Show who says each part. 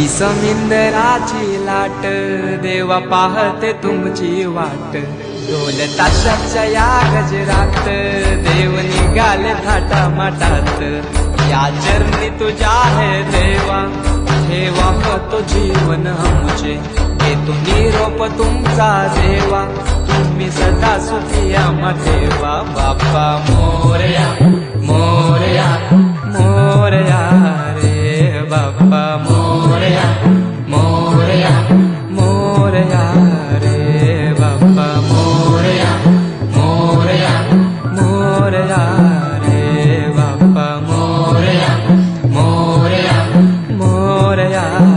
Speaker 1: समिंदराची लाट देवा पाहते तुमची वाट ढोल ताशाच्या या गजरात देव निघाले थाटा माटात या चरणी तुझ्या है देवा ठेवा तो जीवन आमचे घेतो निरोप तुमचा देवा तुम्ही सदा सुखी आम्हा ठेवा बाप्पा मोरया मोरया मोरया रे बाप्पा मोरया मोरया